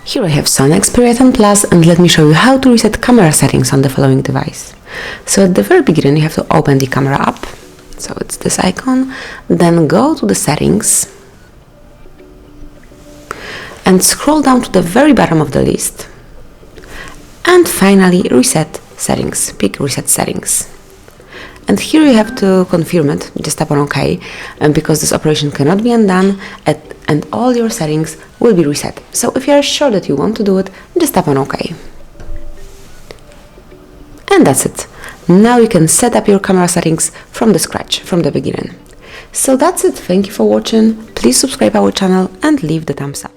Here I have Sony Xperia 10 Plus, and let me show you how to reset camera settings on the following device. So at the very beginning you have to open the camera app, so it's this icon, then go to the settings and scroll down to the very bottom of the list, and finally reset settings, pick reset settings. And here you have to confirm it, just tap on OK, and because this operation cannot be undone, and all your settings will be reset. So if you are sure that you want to do it, just tap on OK. And that's it. Now you can set up your camera settings from the scratch, from the beginning. So that's it. Thank you for watching. Please subscribe our channel and leave the thumbs up.